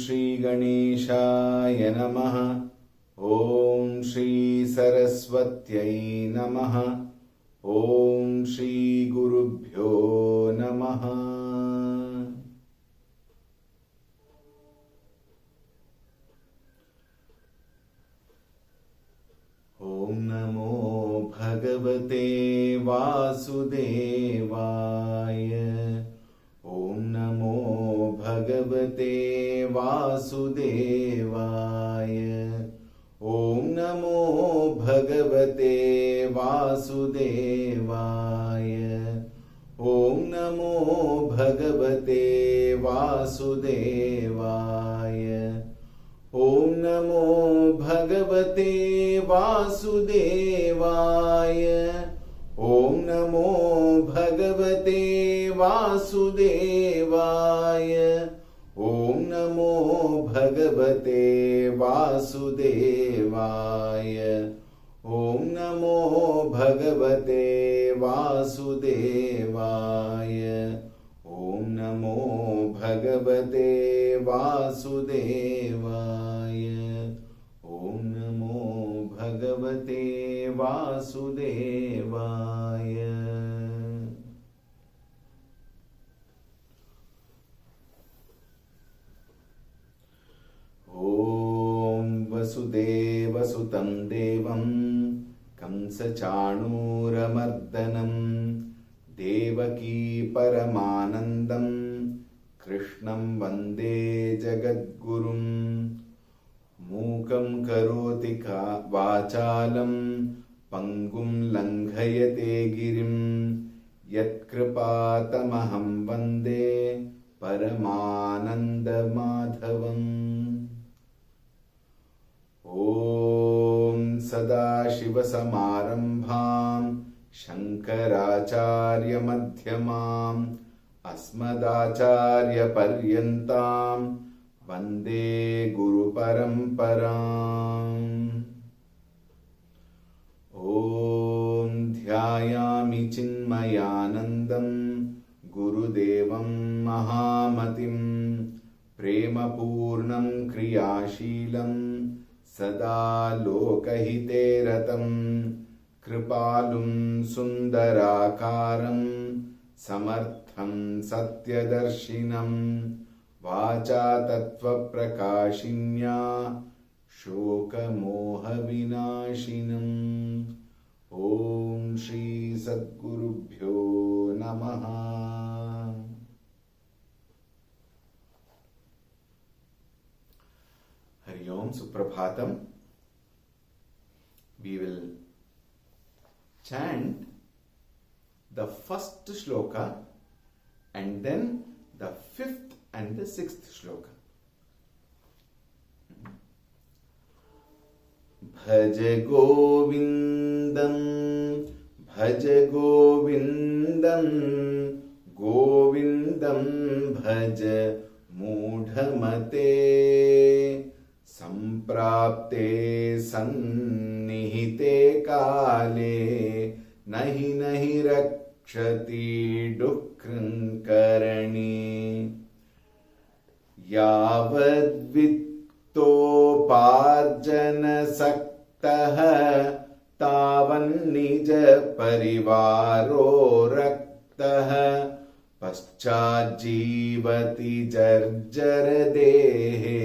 श्री गणेशाय नमः। ॐ श्री सरस्वत्यै नमः। ॐ श्री गुरुभ्यो नमः। ॐ नमो भगवते वासुदेवाय। ॐ नमो भगवते वासुदेवाय। ॐ नमो भगवते वासुदेवाय। ॐ नमो भगवते वासुदेवाय। ॐ नमो भगवते वासुदेवाय। ॐ नमो भगवते वासुदेवाय। ॐ नमो भगवते वासुदेवाय। ॐ नमो भगवते वासुदेवाय। ॐ नमो भगवते वासुदेवाय। ॐ नमो भगवते वासुदेवाय। ॐ वसुदेवसुतं देवं कंसचाणूरमर्दनं देवकी परमानन्दं कृष्णं वन्दे जगद्गुरुं। मूकं करोति वाचालं पङ्गुं लङ्घयते गिरिं यत्कृपातमहं वन्दे परमानन्दमाधवम्। ॐ सदाशिवसमारम्भां शङ्कराचार्यमध्यमाम् अस्मदाचार्यपर्यन्तां वन्दे गुरुपरम्पराम्। ॐ ध्यायामि चिन्मयानन्दं गुरुदेवं महामतिं प्रेमपूर्णं क्रियाशीलं सदा लोकहिते रतं कृपालुं सुन्दराकारं समर्थं सत्यदर्शिनं वाचा तत्त्वप्रकाशिन्या शोकमोहविनाशिनम्। ॐ श्री सद्गुरुभ्यो नमः। हरि ओम, Suprabhatam. We will chant the first shloka and then the fifth and the sixth shloka. भज गोविन्दं भज गोविन्दं गोविन्दं भज मूढमते सम्प्राप्ते सन्निहिते काले नहि नहि रक्षति डुक्कृङ्करणी। यावद्वित्तोपार्जनसक्तः तावन्निज परिवारो रक्तः पश्चाज्जीवति जर्जरदेहे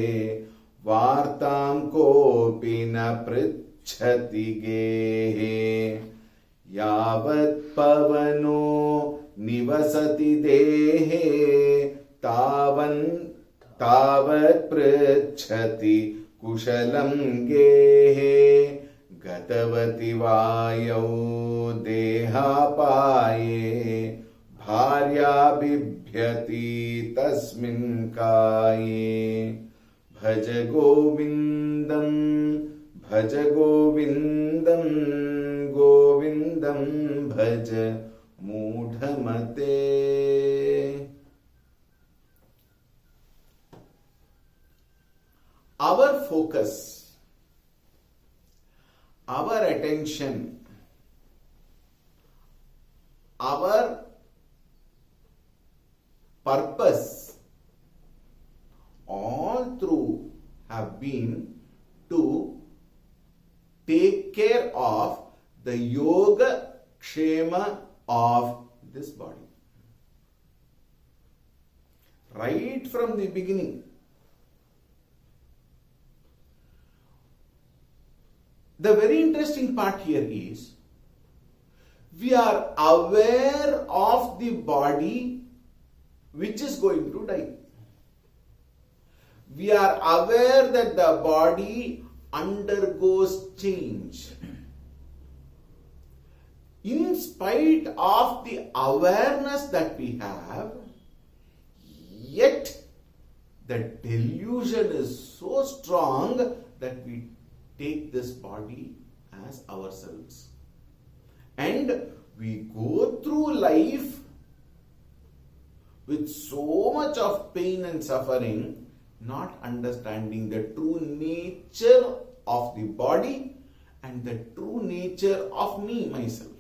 वार्तां कोऽपि न पृच्छति गेहे। यावत् पवनो निवसति देहे तावत् पृच्छति कुशलं गेहे। गतवति वायौ देहापाये भार्या बिभ्यति तस्मिन् काये। भज गोविन्दं भज गोविन्दं गोविन्दं भज मूढमते। Our focus, our attention, our purpose all through been to take care of the yoga kshema of this body. Right from the beginning. The very interesting part here is we are aware of the body which is going to die. We are aware that the body undergoes change. In spite of the awareness that we have, yet the delusion is so strong that we take this body as ourselves. And we go through life with so much of pain and suffering, not understanding the true nature of the body and the true nature of me, myself.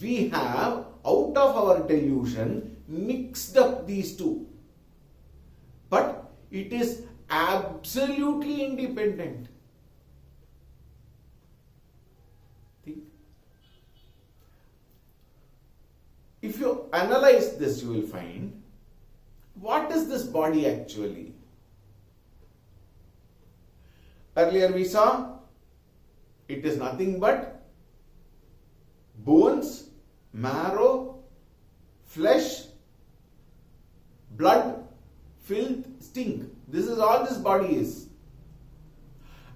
We have, out of our delusion, mixed up these two. But it is absolutely independent. Think. If you analyze this, you will find, what is this body actually? Earlier we saw, it is nothing but bones, marrow, flesh, blood, filth, stink. This is all this body is.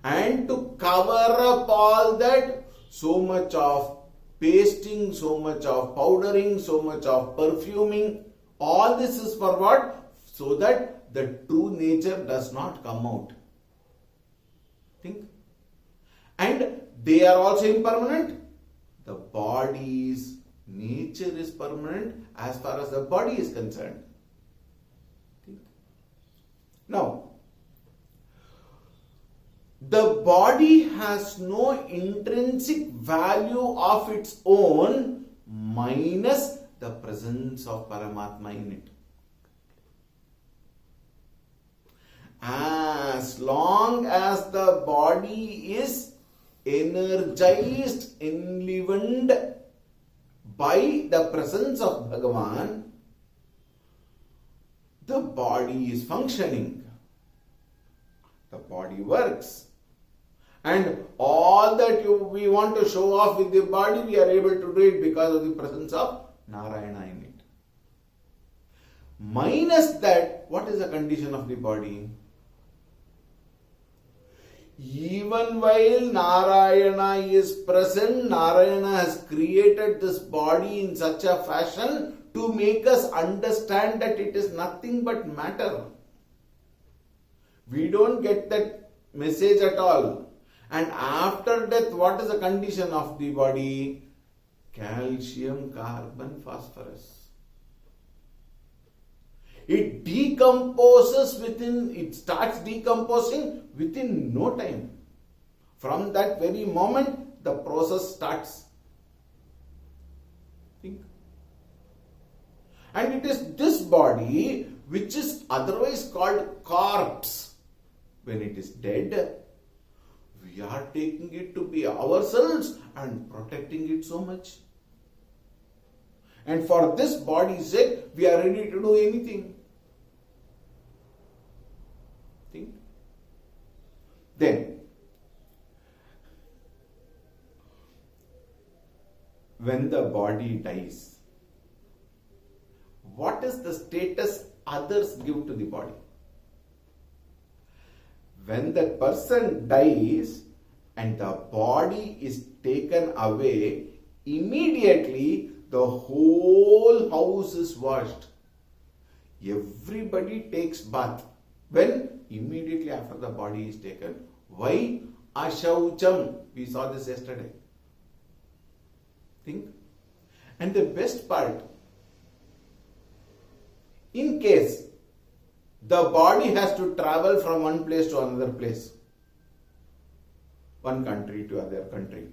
And to cover up all that, so much of pasting, so much of powdering, so much of perfuming, all this is for what? So that the true nature does not come out. Think. And they are also impermanent. The body's nature is permanent as far as the body is concerned. Think. Now, the body has no intrinsic value of its own minus the presence of Paramatma in it. As long as the body is energized, enlivened by the presence of Bhagavan, the body is functioning. The body works. And all that we want to show off with the body, we are able to do it because of the presence of Narayana in it. Minus that, what is the condition of the body? Even while Narayana is present, Narayana has created this body in such a fashion to make us understand that it is nothing but matter. We don't get that message at all. And after death, what is the condition of the body? Calcium, carbon, phosphorus. It decomposes it starts decomposing within no time. From that very moment, the process starts. Think. And it is this body which is otherwise called corpse. When it is dead, we are taking it to be ourselves and protecting it so much. And for this body's sake, we are ready to do anything. Think. Then, when the body dies, what is the status others give to the body? When the person dies and the body is taken away, immediately the whole house is washed. Everybody takes bath. When? Immediately after the body is taken. Why? Ashaucham. We saw this yesterday. Think. And the best part, in case the body has to travel from one place to another place, one country to other country,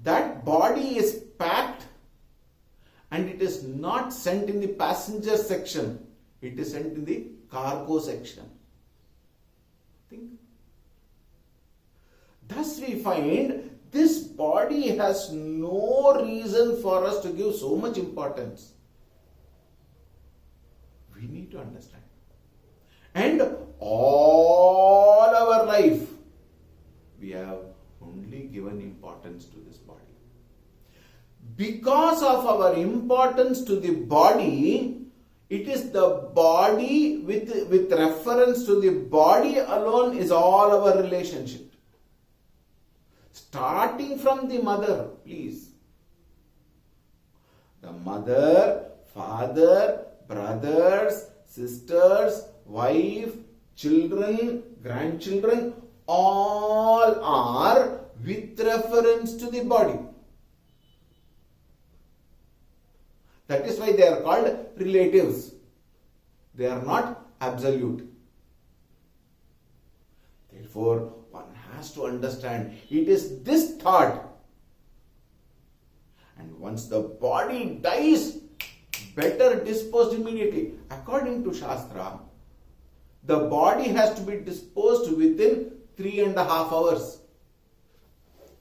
that body is packed and it is not sent in the passenger section, it is sent in the cargo section. Think. Thus we find this body has no reason for us to give so much importance. We need to understand. And all our life, we have only given importance to this body. Because of our importance to the body, it is the body with reference to the body alone is all our relationship. Starting from the mother, please. The mother, father, brothers, sisters, wife, children, grandchildren, all are with reference to the body. That is why they are called relatives. They are not absolute. Therefore, one has to understand it is this thought. And once the body dies, better disposed immediately. According to Shastra, the body has to be disposed within 3.5 hours.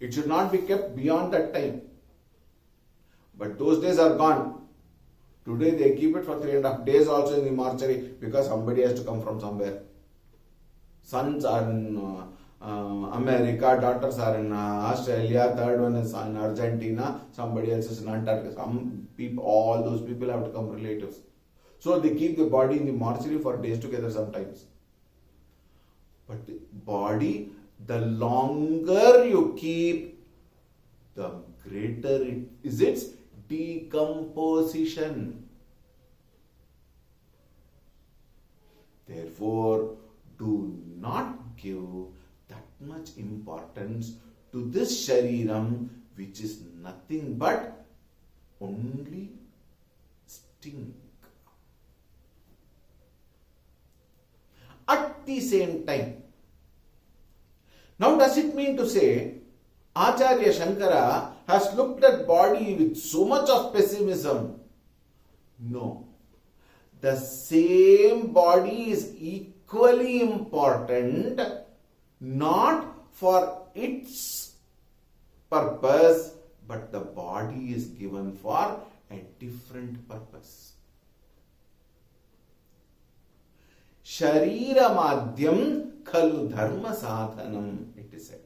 It should not be kept beyond that time. But those days are gone. Today they keep it for 3.5 days also in the mortuary because somebody has to come from somewhere. Sons are in America, daughters are in Australia, third one is in Argentina, somebody else is in Antarctica. Some people, all those people have to come, relatives. So they keep the body in the mortuary for days together sometimes. But the body, the longer you keep, the greater it is its decomposition. Therefore, do not give that much importance to this shariram, which is nothing but only stink. At the same time, now does it mean to say Acharya Shankara has looked at body with so much of pessimism? No. The same body is equally important, not for its purpose, but the body is given for a different purpose. Sharira madhyam khalu dharma sadhanam, it is said.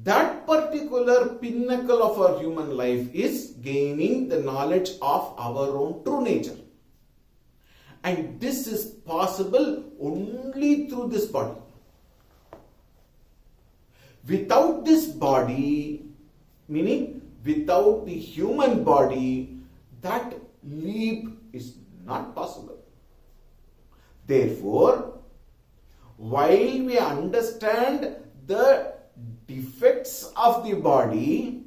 That particular pinnacle of our human life is gaining the knowledge of our own true nature. And this is possible only through this body. Without this body, meaning without the human body, that leap is not possible. Therefore, while we understand the defects of the body,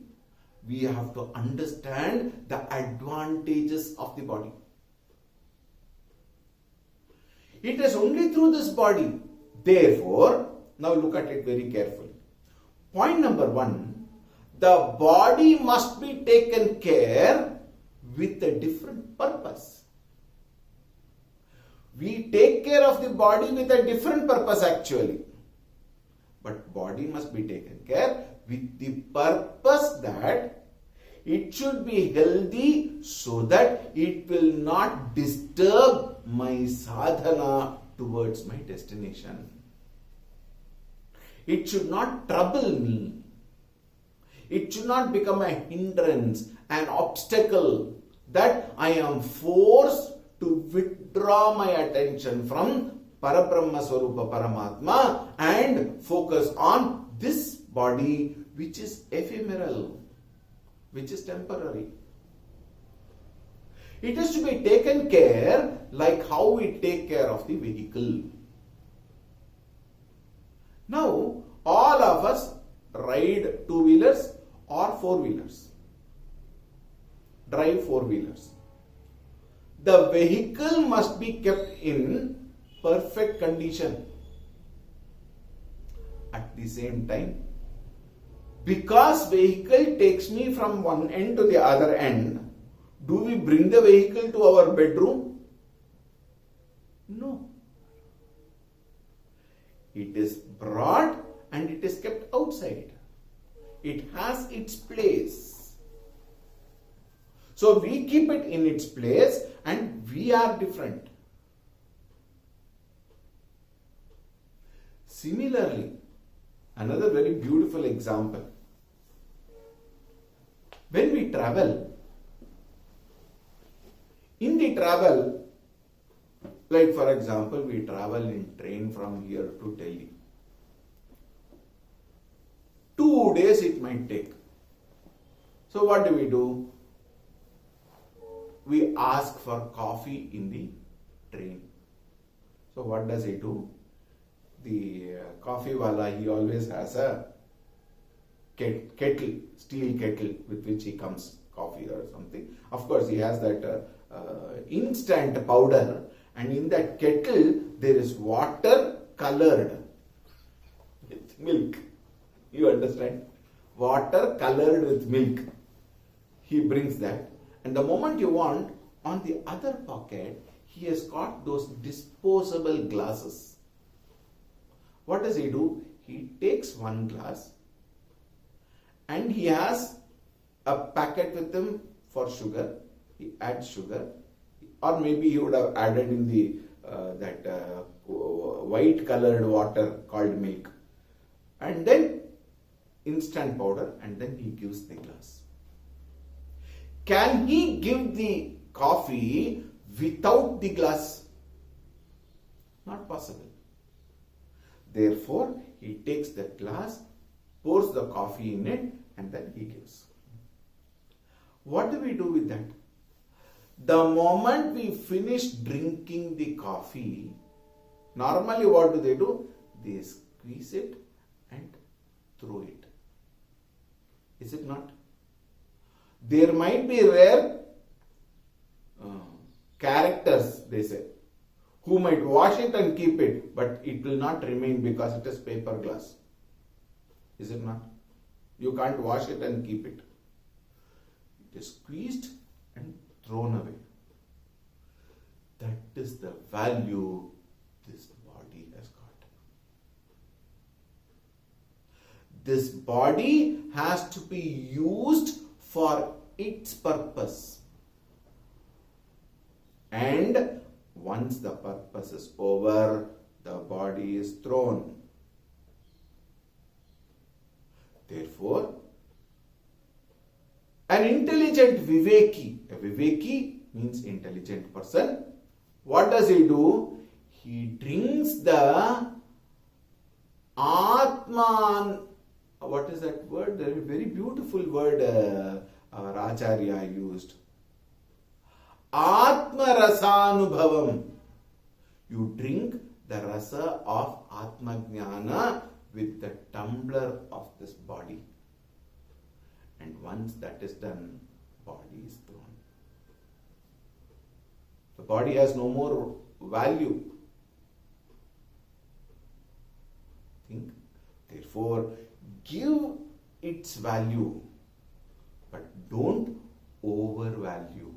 we have to understand the advantages of the body. It is only through this body. Therefore, now look at it very carefully. Point number 1, the body must be taken care with a different purpose. We take care of the body with a different purpose actually. But body must be taken care with the purpose that it should be healthy so that it will not disturb my sadhana towards my destination. It should not trouble me. It should not become a hindrance, an obstacle that I am forced to withdraw my attention from Parabrahma Swarupa Paramatma and focus on this body which is ephemeral, which is temporary. It is to be taken care like how we take care of the vehicle. Now, all of us ride two-wheelers or four-wheelers, drive four-wheelers. The vehicle must be kept in perfect condition. At the same time, because vehicle takes me from one end to the other end, do we bring the vehicle to our bedroom? No. It is brought and it is kept outside. It has its place. So we keep it in its place and we are different. Similarly, another very beautiful example. When we travel, in the travel, like for example, we travel in train from here to Delhi. 2 days it might take. So what do? We ask for coffee in the train. So what does he do? The coffee wala, he always has a kettle, steel kettle with which he comes coffee or something. Of course, he has that instant powder, and in that kettle there is water colored with milk. You understand? Water colored with milk. He brings that, and the moment you want, on the other pocket, he has got those disposable glasses. What does he do? He takes one glass and he has a packet with him for sugar. He adds sugar, or maybe he would have added in the white colored water called milk, and then instant powder, and then he gives the glass. Can he give the coffee without the glass? Not possible. Therefore, he takes the glass, pours the coffee in it, and then he gives. What do we do with that? The moment we finish drinking the coffee, normally what do? They squeeze it and throw it. Is it not? There might be rare characters, they say, who might wash it and keep it, but it will not remain because it is paper glass. Is it not? You can't wash it and keep it. It is squeezed and thrown away. That is the value this body has got. This body has to be used for its purpose. And once the purpose is over, the body is thrown. Therefore, an intelligent viveki, a viveki means intelligent person, what does he do? He drinks the Atman. What is that word? A very beautiful word our Acharya used. Atma Rasanubhavam. You drink the rasa of Atma Jnana with the tumbler of this body. And once that is done, body is thrown. The body has no more value. Think. Therefore, give its value, but don't overvalue.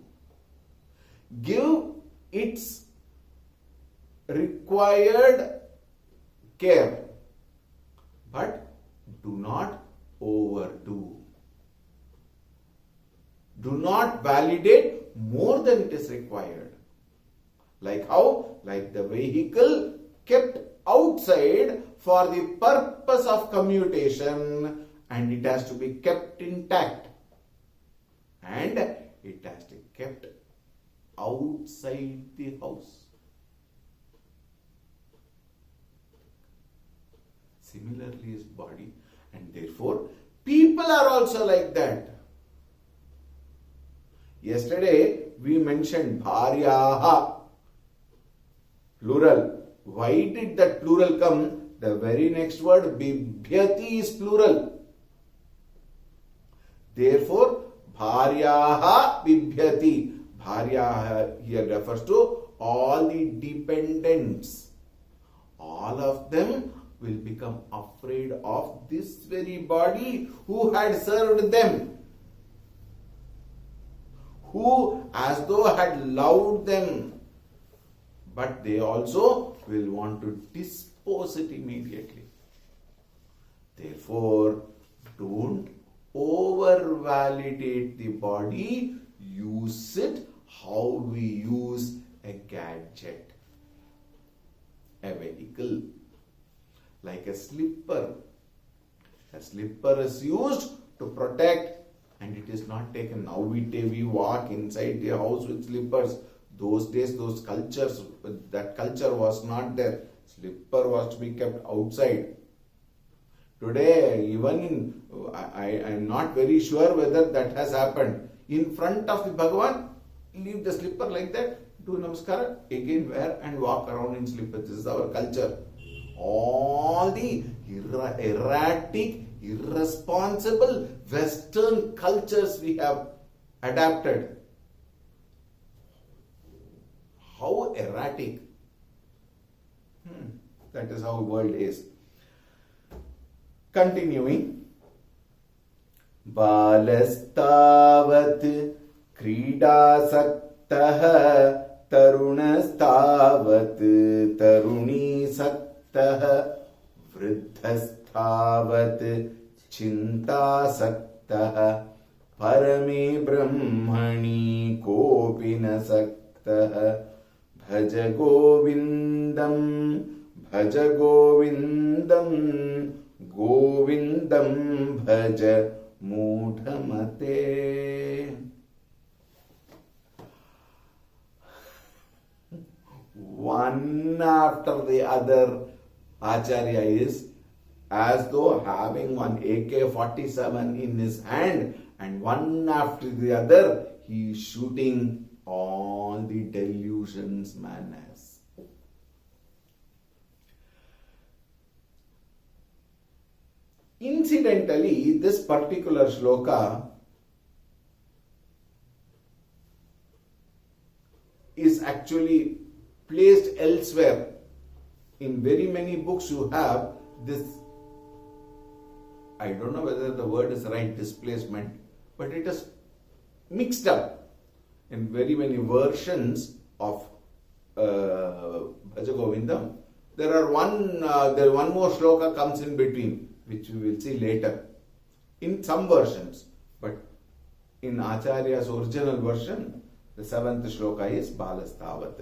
Give its required care, but do not overdo. Do not validate more than it is required. Like how? Like the vehicle kept outside for the purpose of commutation, and it has to be kept intact. And it has to be kept outside the house. Similarly is body, and therefore people are also like that. Yesterday we mentioned bharyaha, plural. Why did that plural come? The very next word bibhyati is plural. Therefore bharyaha bibhyati. Bharyaha here refers to all the dependents. All of them will become afraid of this very body who had served them, who as though had loved them, but they also will want to dispose expose it immediately. Therefore, don't over-validate the body. Use it how we use a gadget, a vehicle, like a slipper. A slipper is used to protect, and it is not taken. Now we walk inside the house with slippers. Those days, those cultures, that culture was not there. Slipper was to be kept outside. Today, even I am not very sure whether that has happened. In front of the Bhagavan, leave the slipper like that, do namaskar, again wear and walk around in slippers. This is our culture. All the erratic, irresponsible Western cultures we have adapted. How erratic. That is how the world is. Continuing. Balastavat kridasaktah tarunastavat tarunisaktah vriddhastavat chintasaktah parame brahmani kopinasaktah bhaj govindam Govindam bhaja mudhamate. One after the other, Acharya is as though having one AK-47 in his hand, and one after the other, he is shooting all the delusions man has. Incidentally, this particular shloka is actually placed elsewhere. In very many books you have this, I don't know whether the word is right, displacement, but it is mixed up in very many versions of Bhaja Govindam. There one more shloka comes in between, which we will see later in some versions. But in Acharya's original version, the 7th shloka is Balastavat.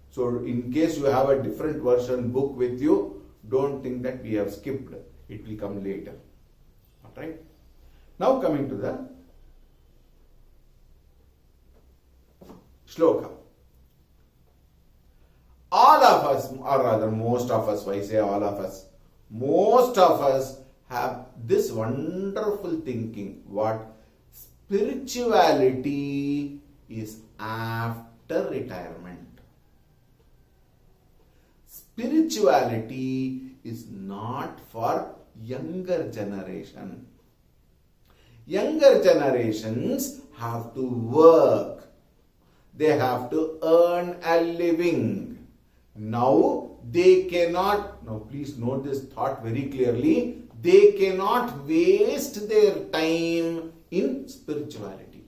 So in case you have a different version book with you, don't think that we have skipped. It will come later. Alright? Now coming to the shloka. All of us, or rather most of us, why say all of us? Most of us have this wonderful thinking. What? Spirituality is after retirement. Spirituality is not for younger generation. Younger generations have to work. They have to earn a living. Now they cannot, now please note this thought very clearly, they cannot waste their time in spirituality.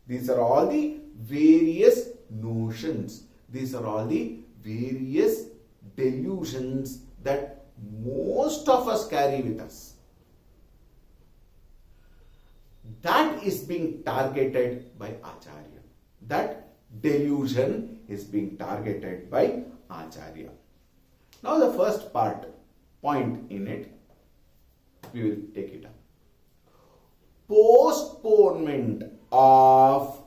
These are all the various notions. These are all the various delusions that most of us carry with us. That is being targeted by Acharya. That delusion is being targeted by Acharya. Now the first point in it, we will take it up. Postponement of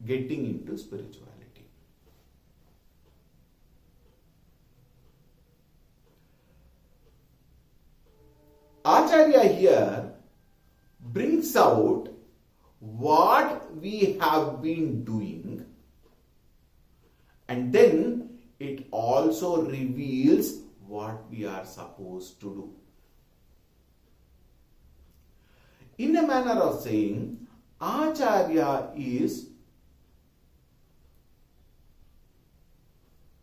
getting into spirituality. Acharya here brings out what we have been doing, and then it also reveals what we are supposed to do. In a manner of saying, Acharya is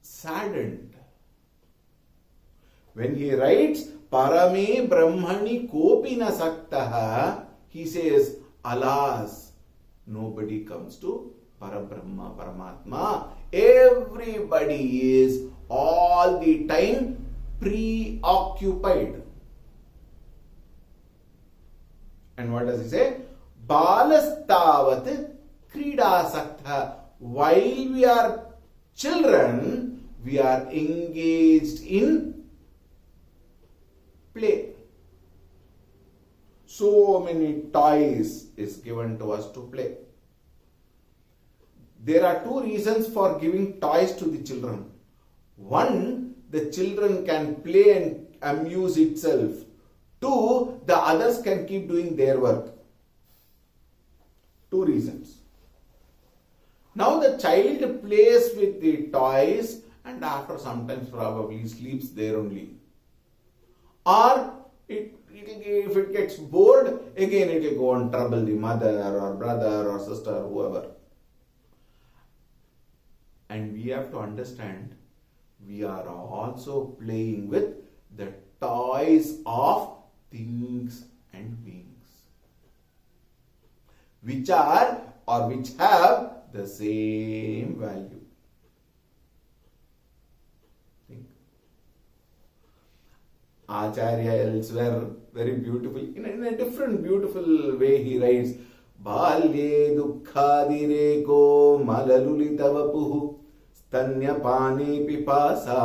saddened. When he writes, Parame Brahmani Kopina Saktaha, he says, alas, nobody comes to Parabrahma, Paramatma Everybody is all the time preoccupied. And what does he say? Balastavat kridasaktha. While we are children, we are engaged in play. So many toys is given to us to play. There are two reasons for giving toys to the children. One, the children can play and amuse itself. Two, the others can keep doing their work. Two reasons. Now the child plays with the toys and after sometimes probably sleeps there only. Or if it gets bored, again it will go and trouble the mother or brother or sister or whoever. And we have to understand, we are also playing with the toys of things and beings, which are or which have the same value. Think. Acharya elsewhere very beautiful, in a different beautiful way he writes, Balye dukhadireko malalulitavapuhu stanyapani pipasa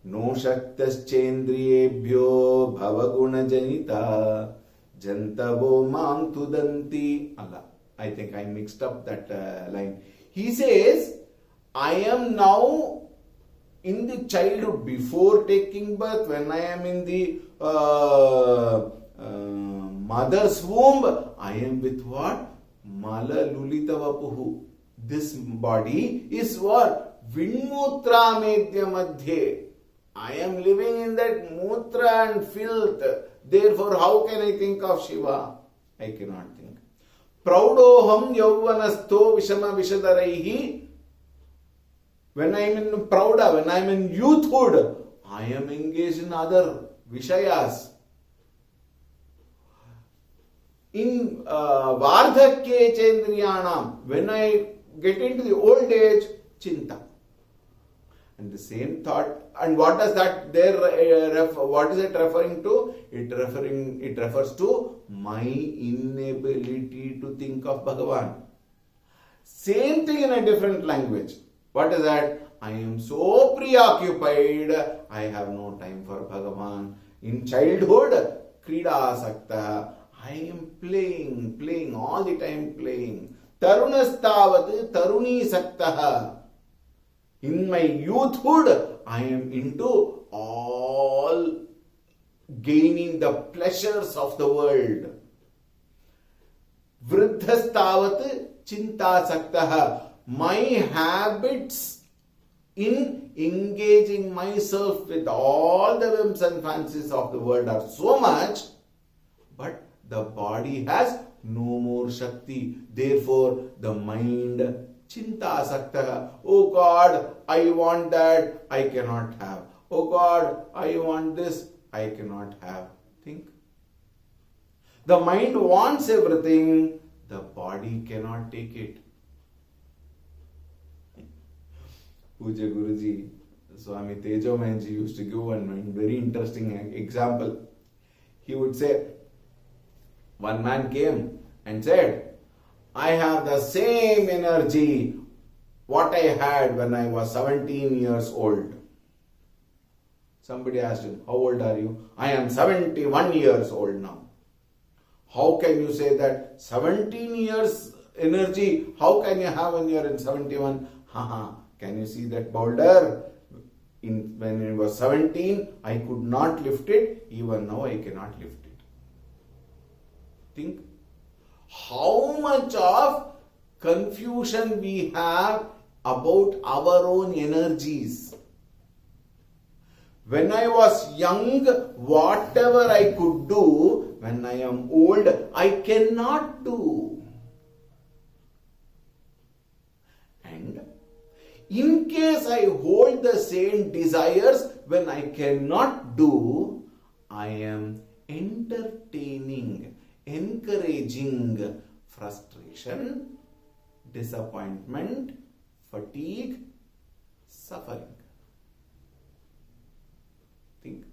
no shaktaschendriyebhyo bhavaguna janita jantavo mam tudanti. Allah, I think I mixed up that line. He says, I am now in the childhood before taking birth, when I am in the mother's womb, I am with what? Mala lulita vapuhu. This body is what? Vinmutra medya madhye. I am living in that mutra and filth. Therefore, how can I think of Shiva? I cannot think. Praudoham yauvanasto vishama vishadaraihi. When I am in Prauda, when I am in youthhood, I am engaged in other Vishayas. In Vardhakye Chendriyanam, when I get into the old age, Chinta. And the same thought, and what does that there what is it referring to? It refers to my inability to think of Bhagavan. Same thing in a different language. What is that? I am so preoccupied, I have no time for Bhagavan. In childhood, Krida Sakta, I am playing, all the time playing. Tarunastavat Taruni Saktaha. In my youthhood, I am into all gaining the pleasures of the world. Vriddhastavat Chinta Saktaha. My habits in engaging myself with all the whims and fancies of the world are so much, but the body has no more Shakti. Therefore, the mind Chinta Sakta. Oh God, I want that, I cannot have. Oh God, I want this, I cannot have. Think. The mind wants everything, the body cannot take it. Puja Guruji, Swami Tejomayanji used to give one very interesting example. He would say, one man came and said, I have the same energy what I had when I was 17 years old. Somebody asked him, how old are you? I am 71 years old now. How can you say that? 17 years energy, how can you have when you are in 71? Haha. Can you see that boulder? When it was 17, I could not lift it. Even now, I cannot lift it. Think how much of confusion we have about our own energies. When I was young, whatever I could do, when I am old, I cannot do. And in case I hold the same desires when I cannot do, I am entertaining, encouraging frustration, disappointment, fatigue, suffering. Think.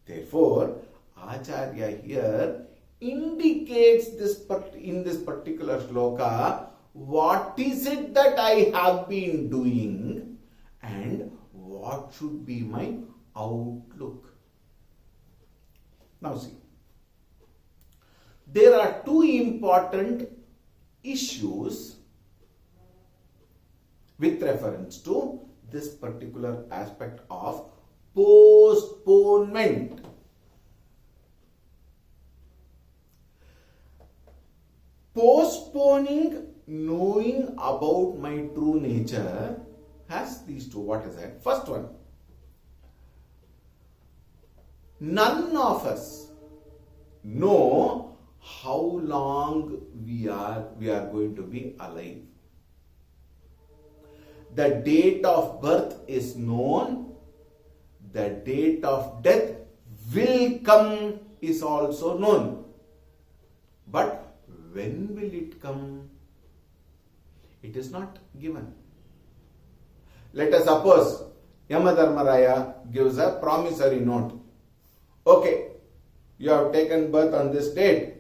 Therefore, Acharya here indicates this in this particular shloka what is it that I have been doing and what should be my outlook. Now see, there are two important issues with reference to this particular aspect of postponement. Postponing knowing about my true nature has these two. What is it? First one, none of us know how long we are going to be alive. The date of birth is known, the date of death will come is also known. But when will it come? It is not given. Let us suppose Yamadharmaraya gives a promissory note. Okay, you have taken birth on this date.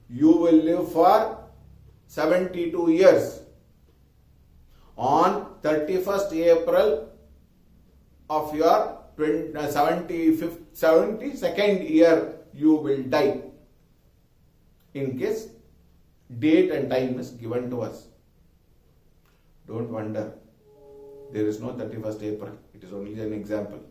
You will live for 72 years. On 31st April of your 72nd year, you will die. In case date and time is given to us. Don't wonder. There is no 31st April. It is only an example.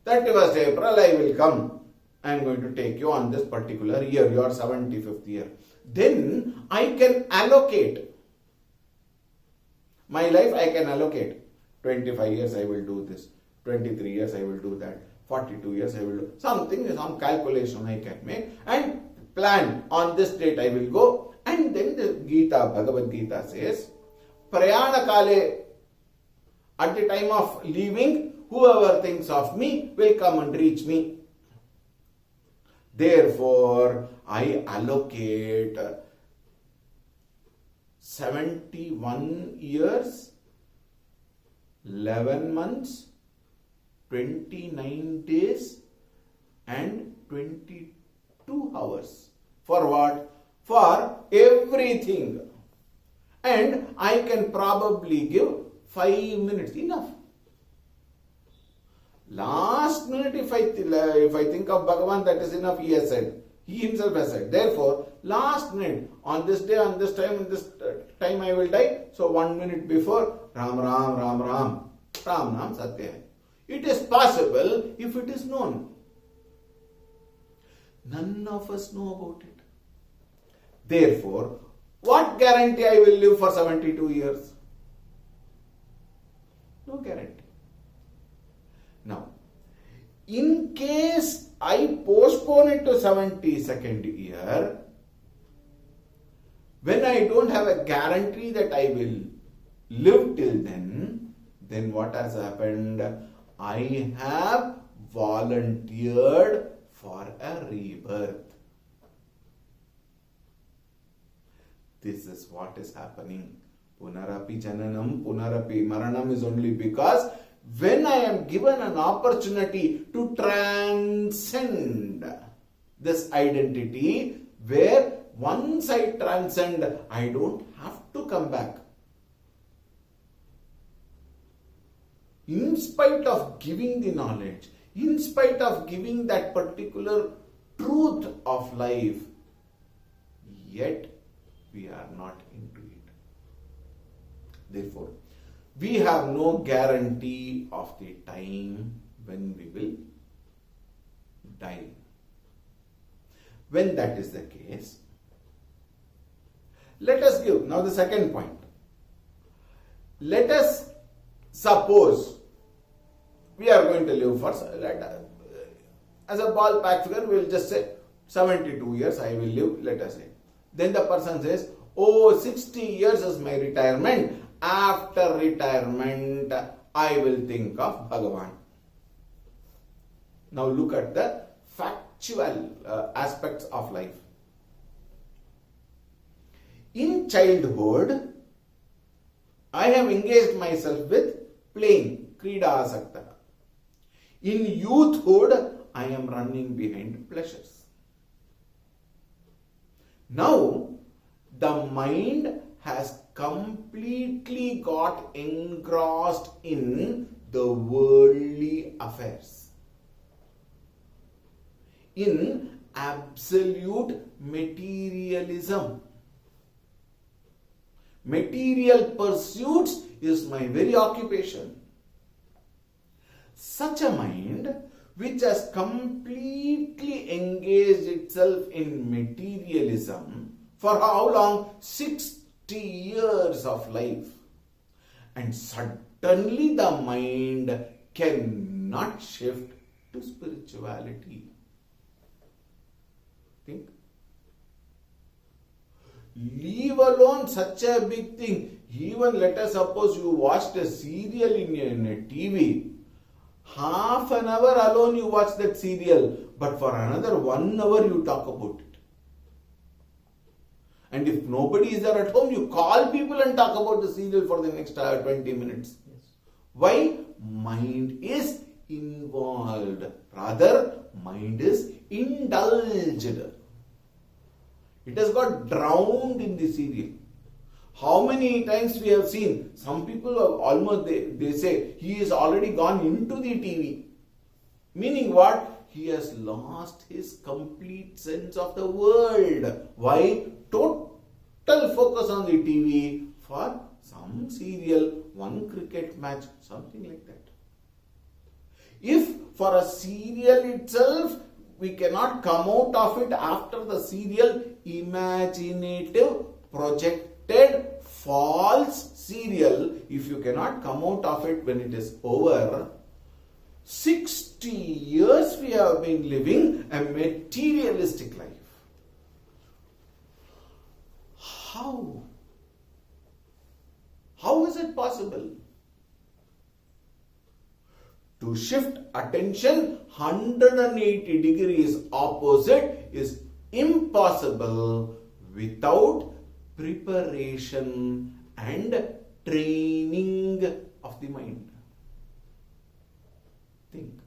31st April, I will come. I am going to take you on this particular year, your 75th year. Then I can allocate. My life I can allocate. 25 years I will do this. 23 years I will do that. 42 years I will do something, some calculation I can make and plan on this date I will go. And then the Gita, Bhagavad Gita says, Prayana Kale, at the time of leaving, whoever thinks of me will come and reach me. Therefore, I allocate 71 years, 11 months, 29 days and 22 hours. For what? For everything. And I can probably give 5 minutes. Enough. Last minute, if I think of Bhagavan, that is enough, he has said. He himself has said. Therefore, last minute, on this day, on this time I will die. So 1 minute before, Ram Ram, Ram Ram, Ram Nam Satya. It is possible if it is known. None of us know about it. Therefore, what guarantee I will live for 72 years? No guarantee. Now, in case I postpone it to 72nd year, when I don't have a guarantee that I will live till then what has happened? I have volunteered for a rebirth. This is what is happening. Punarapi Jananam, Punarapi Maranam is only because when I am given an opportunity to transcend this identity, where once I transcend, I don't have to come back. In spite of giving the knowledge, in spite of giving that particular truth of life, yet we are not into it. Therefore, we have no guarantee of the time when we will die. When that is the case, let us give now the second point. Let us suppose we are going to live for, as a ballpark figure, we will just say 72 years I will live, let us say. Then the person says, oh, 60 years is my retirement. After retirement, I will think of Bhagavan. Now look at the factual aspects of life. In childhood, I have engaged myself with playing, Krida Asakta. In youthhood, I am running behind pleasures. Now, the mind has completely got engrossed in the worldly affairs, in absolute materialism. Material pursuits is my very occupation. Such a mind which has completely engaged itself in materialism for how long? 60 years of life. And suddenly the mind cannot shift to spirituality. Think. Leave alone such a big thing. Even let us suppose you watched a serial in a TV. Half an hour alone you watch that serial, but for another 1 hour you talk about it. And if nobody is there at home, you call people and talk about the serial for the next 20 minutes. Yes. Why? Mind is involved. Rather, mind is indulged. It has got drowned in the serial. How many times we have seen, some people are almost, they say, he is already gone into the TV. Meaning what? He has lost his complete sense of the world. Why? Total focus on the TV for some serial, one cricket match, something like that. If for a serial itself, we cannot come out of it after the serial, imaginative, projected, false serial, if you cannot come out of it when it is over, 60 years we have been living a materialistic life. How? How is it possible? To shift attention 180 degrees opposite is impossible without preparation and training of the mind. Think.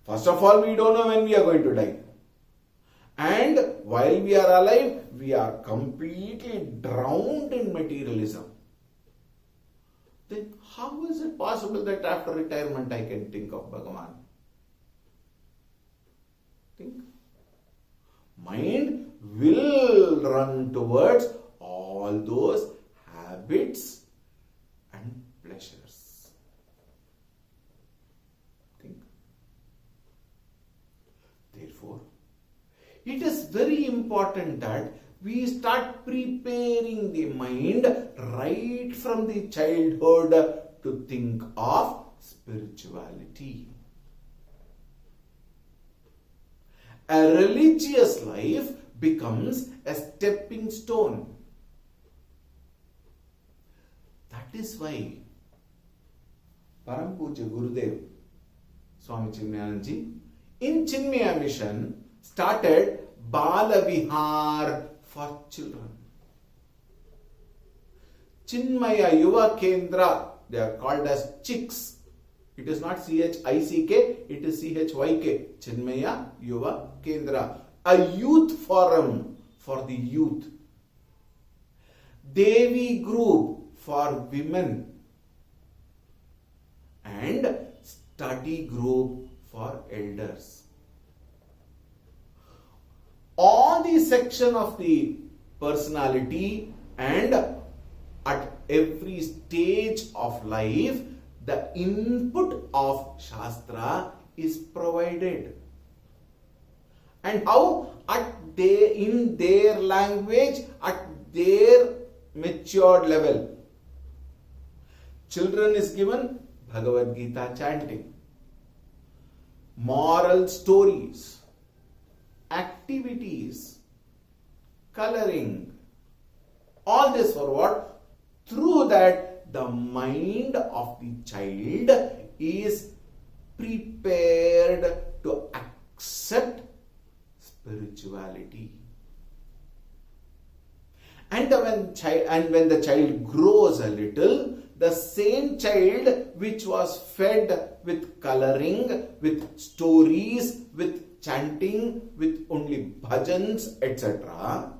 First of all, we don't know when we are going to die. And while we are alive, we are completely drowned in materialism. Then how is it possible that after retirement I can think of Bhagavan? Think. Mind will run towards all those habits and pleasures. Think. Therefore, it is very important that we start preparing the mind right from the childhood to think of spirituality. A religious life becomes a stepping stone. That is why Param Pujya Gurudev Swami Chinmayananji in Chinmaya Mission started Bala Vihar for children. Chinmaya Yuva Kendra, they are called as CHICK. It is not CHICK, it is CHYK. Chinmaya Yuva Kendra. A youth forum for the youth. Devi group for women. And study group for elders. On the section of the personality and at every stage of life, the input of Shastra is provided. And how? In their language, at their matured level. Children is given Bhagavad Gita chanting, moral stories, activities, coloring. All this for what? Through that, the mind of the child is prepared to accept spirituality. And when the child grows a little, the same child which was fed with coloring, with stories, with chanting, with only bhajans, etc.,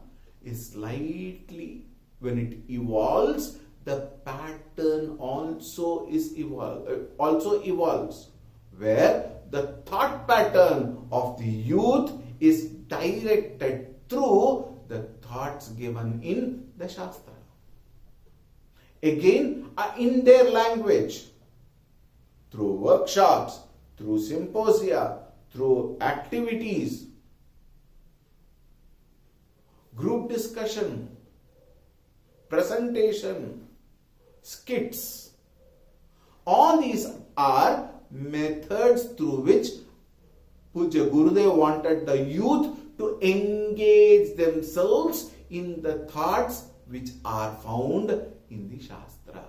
is slightly, when it evolves, the pattern also evolves, where the thought pattern of the youth is directed through the thoughts given in the Shastra. Again, in their language, through workshops, through symposia, through activities, group discussion, presentation, skits. All these are methods through which Pujya Gurudev wanted the youth to engage themselves in the thoughts which are found in the Shastra.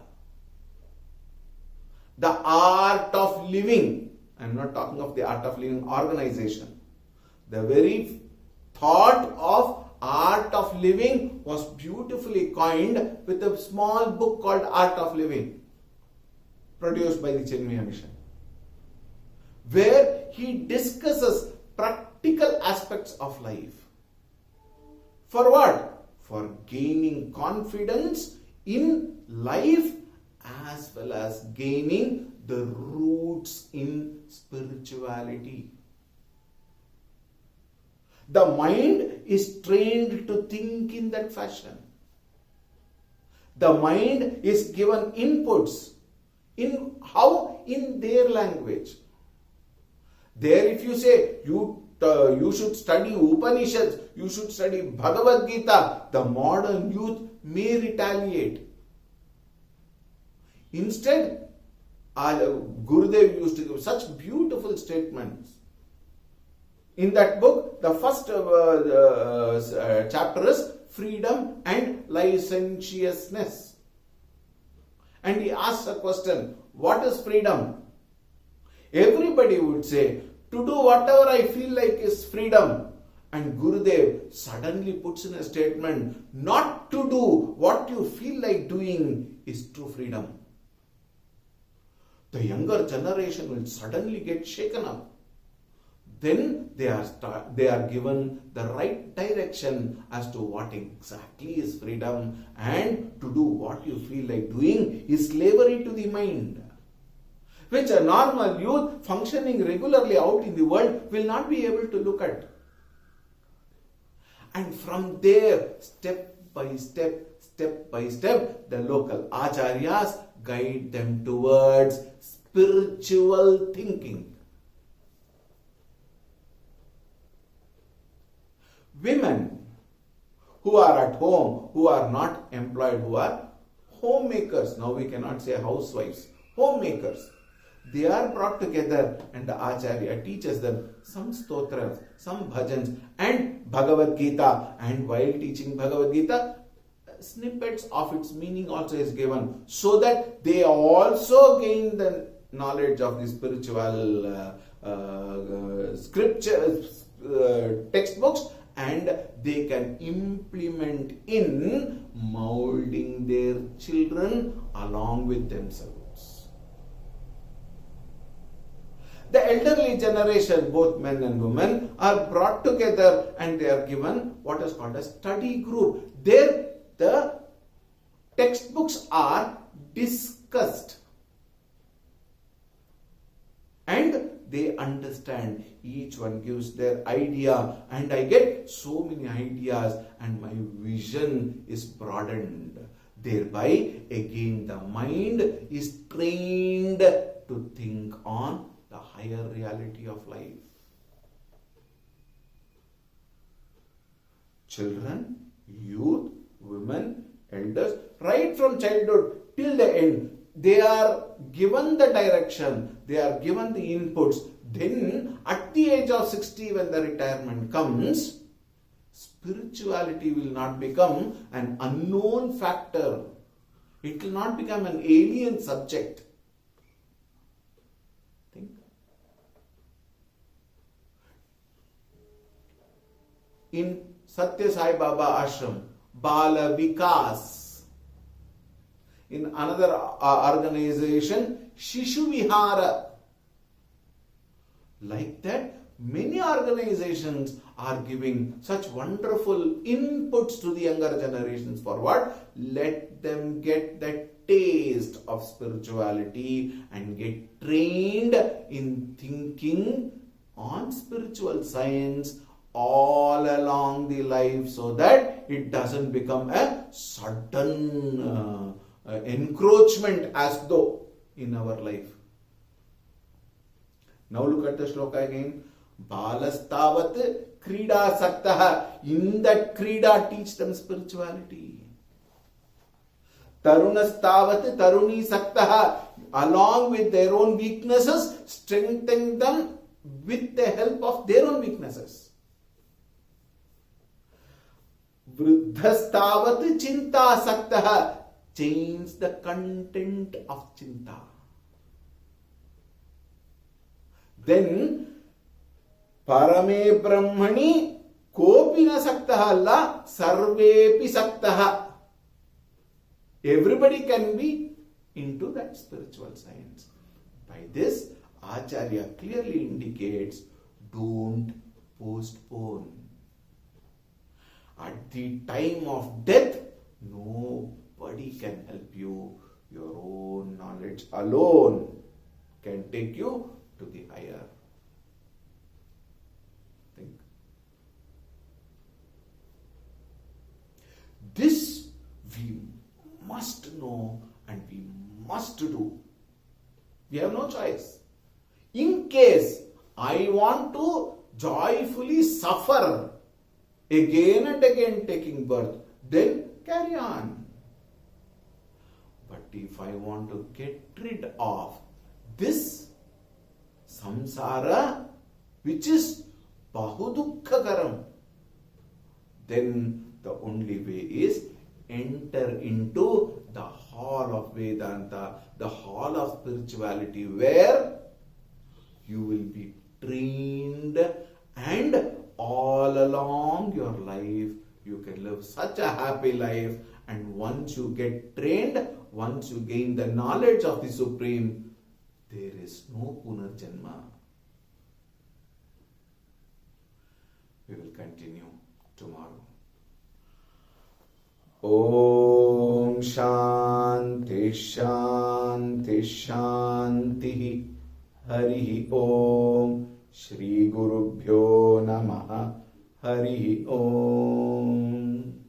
The art of living, I am not talking of the art of living organization. The very thought of art of living was beautifully coined with a small book called Art of Living, produced by the Chinmaya Mission, where he discusses practical aspects of life. For what? For gaining confidence in life as well as gaining the roots in spirituality. The mind is trained to think in that fashion. The mind is given inputs in how? In their language. There, if you say you should study Upanishads, you should study Bhagavad Gita, the modern youth may retaliate. Instead, Gurudev used to give such beautiful statements. In that book, the first chapter is freedom and licentiousness. And he asks a question, what is freedom? Everybody would say, to do whatever I feel like is freedom. And Gurudev suddenly puts in a statement, not to do what you feel like doing is true freedom. The younger generation will suddenly get shaken up. Then they are given the right direction as to what exactly is freedom, and to do what you feel like doing is slavery to the mind, which a normal youth functioning regularly out in the world will not be able to look at. And from there, step by step, the local acharyas guide them towards spiritual thinking. Women who are at home, who are not employed, who are homemakers, now we cannot say housewives, homemakers, they are brought together and the Acharya teaches them some stotras, some bhajans and Bhagavad Gita, and while teaching Bhagavad Gita, snippets of its meaning also is given, so that they also gain the knowledge of the spiritual scriptures, textbooks, and they can implement in molding their children along with themselves. The elderly generation, both men and women, are brought together and they are given what is called a study group. There, the textbooks are discussed and they understand. Each one gives their idea, and I get so many ideas, and my vision is broadened. Thereby, again, the mind is trained to think on the higher reality of life. Children, youth, women, elders, right from childhood till the end, they are given the direction, they are given the inputs. Then, at the age of 60, when the retirement comes, spirituality will not become an unknown factor. It will not become an alien subject. Think. In Satya Sai Baba Ashram, Bala Vikas. In another organization, Shishu Vihara. Like that, many organizations are giving such wonderful inputs to the younger generations for what? Let them get that taste of spirituality and get trained in thinking on spiritual science all along the life, so that it doesn't become a sudden encroachment as though in our life. Now look at the shloka again. Balastavat krida saktaha. In that krida, teach them spirituality. Tarunastavat taruni saktaha. Along with their own weaknesses, strengthen them with the help of their own weaknesses. Vruddhastavat chinta saktaha. Change the content of chinta. Then, Parame Brahmani Kopina Saktaha La Sarvepi Saktaha. Everybody can be into that spiritual science. By this, Acharya clearly indicates, don't postpone. At the time of death, nobody can help you. Your own knowledge alone can take you to the higher. Think. This we must know and we must do. We have no choice. In case I want to joyfully suffer again and again taking birth, then carry on. But if I want to get rid of this samsara, which is bahudukkha, then the only way is enter into the hall of Vedanta, the hall of spirituality, where you will be trained, and all along your life you can live such a happy life. And once you get trained, once you gain the knowledge of the Supreme, there is no Punarjanma. We will continue tomorrow. Om Shanti Shanti Shanti. Hari Om. Shri Gurubhyo Namaha. Hari Om.